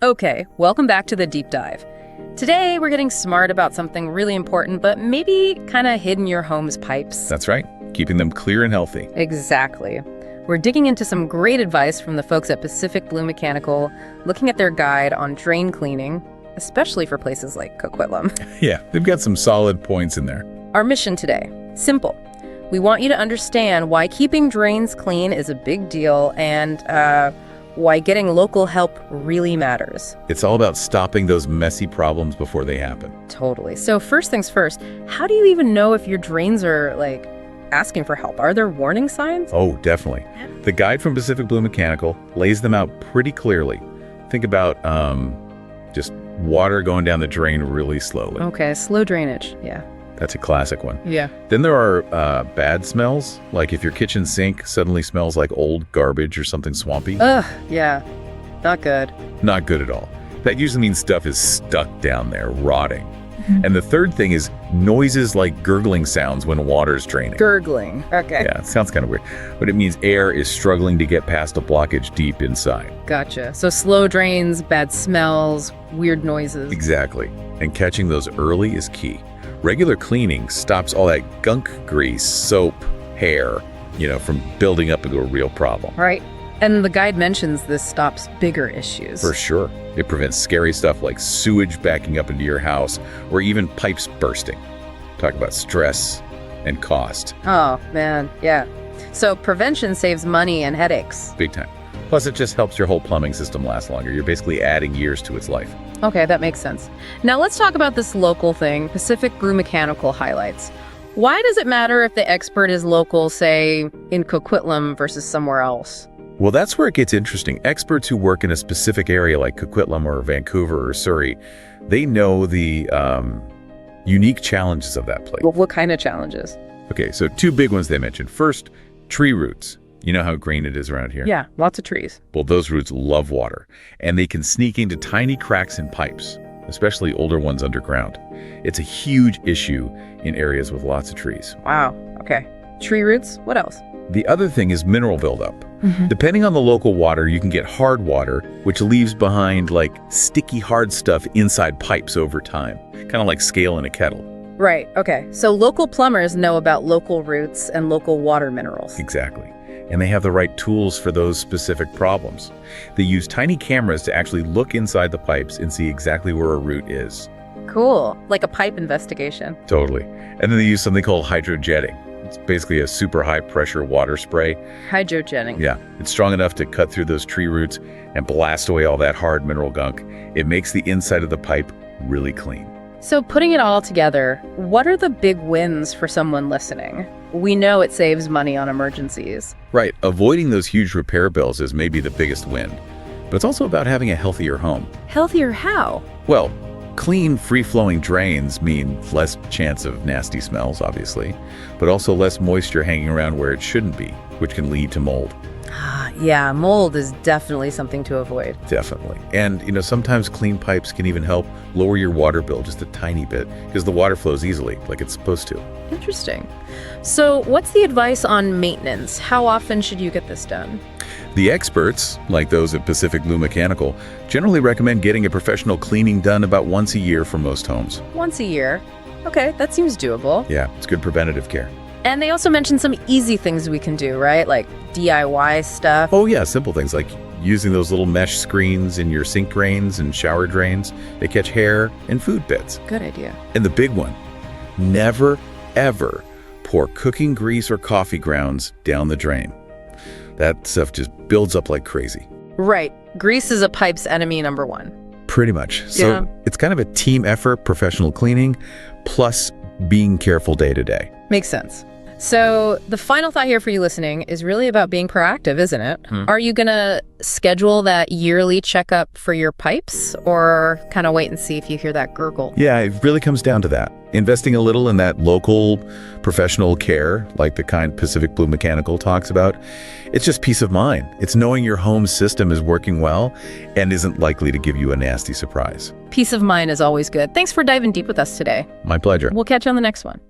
Okay, welcome back to the deep dive. Today, we're getting smart about something really important, but maybe kind of hidden your home's pipes. That's right. Keeping them clear and healthy. Exactly. We're digging into some great advice from the folks at Pacific Blue Mechanical, looking at their guide on drain cleaning, especially for places like Coquitlam. Yeah, they've got some solid points in there. Our mission today, simple. We want you to understand why keeping drains clean is a big deal and why getting local help really matters. It's all about stopping those messy problems before they happen. Totally. So first things first, how do you even know if your drains are, asking for help? Are there warning signs? Oh, definitely. The guide from Pacific Blue Mechanical lays them out pretty clearly. Think about just water going down the drain really slowly. Okay, slow drainage, yeah. That's a classic one. Yeah. Then there are bad smells, like if your kitchen sink suddenly smells like old garbage or something swampy. Ugh, yeah, not good. Not good at all. That usually means stuff is stuck down there, rotting. And the third thing is noises like gurgling sounds when water's draining. Gurgling, okay. Yeah, it sounds kind of weird, but it means air is struggling to get past a blockage deep inside. Gotcha. So slow drains, bad smells, weird noises. Exactly. And catching those early is key. Regular cleaning stops all that gunk grease, soap, hair, from building up into a real problem. Right. And the guide mentions this stops bigger issues. For sure. It prevents scary stuff like sewage backing up into your house or even pipes bursting. Talk about stress and cost. Oh, man, yeah. So prevention saves money and headaches. Big time. Plus, it just helps your whole plumbing system last longer. You're basically adding years to its life. Okay, that makes sense. Now let's talk about this local thing, Pacific Blue Mechanical highlights. Why does it matter if the expert is local, say, in Coquitlam versus somewhere else? Well, that's where it gets interesting. Experts who work in a specific area like Coquitlam or Vancouver or Surrey, they know the unique challenges of that place. Well, what kind of challenges? Okay, so two big ones they mentioned. First, tree roots. You know how green it is around here? Yeah, lots of trees. Well, those roots love water, and they can sneak into tiny cracks in pipes, especially older ones underground. It's a huge issue in areas with lots of trees. Wow, okay. Tree roots, what else? The other thing is mineral buildup. Depending on the local water, you can get hard water, which leaves behind sticky hard stuff inside pipes over time, kind of like scale in a kettle. Right, okay. So local plumbers know about local roots and local water minerals. Exactly. And they have the right tools for those specific problems. They use tiny cameras to actually look inside the pipes and see exactly where a root is. Cool, like a pipe investigation. Totally. And then they use something called hydrojetting. It's basically a super high pressure water spray. Hydrojetting. Yeah, it's strong enough to cut through those tree roots and blast away all that hard mineral gunk. It makes the inside of the pipe really clean. So putting it all together, what are the big wins for someone listening? We know it saves money on emergencies. Right, avoiding those huge repair bills is maybe the biggest win. But it's also about having a healthier home. Healthier how? Well, clean, free-flowing drains mean less chance of nasty smells, obviously, but also less moisture hanging around where it shouldn't be, which can lead to mold. Yeah, mold is definitely something to avoid. Definitely. And, sometimes clean pipes can even help lower your water bill just a tiny bit because the water flows easily, like it's supposed to. Interesting. So what's the advice on maintenance? How often should you get this done? The experts, like those at Pacific Blue Mechanical, generally recommend getting a professional cleaning done about once a year for most homes. Once a year? Okay, that seems doable. Yeah, it's good preventative care. And they also mentioned some easy things we can do, right? Like DIY stuff. Oh yeah, simple things like using those little mesh screens in your sink drains and shower drains. They catch hair and food bits. Good idea. And the big one, never, ever pour cooking grease or coffee grounds down the drain. That stuff just builds up like crazy. Right. Grease is a pipe's enemy number one. Pretty much. So It's kind of a team effort, professional cleaning, plus being careful day to day. Makes sense. So the final thought here for you listening is really about being proactive, isn't it? Are you going to schedule that yearly checkup for your pipes or kind of wait and see if you hear that gurgle? Yeah, it really comes down to that. Investing a little in that local professional care, like the kind Pacific Blue Mechanical talks about, it's just peace of mind. It's knowing your home system is working well and isn't likely to give you a nasty surprise. Peace of mind is always good. Thanks for diving deep with us today. My pleasure. We'll catch you on the next one.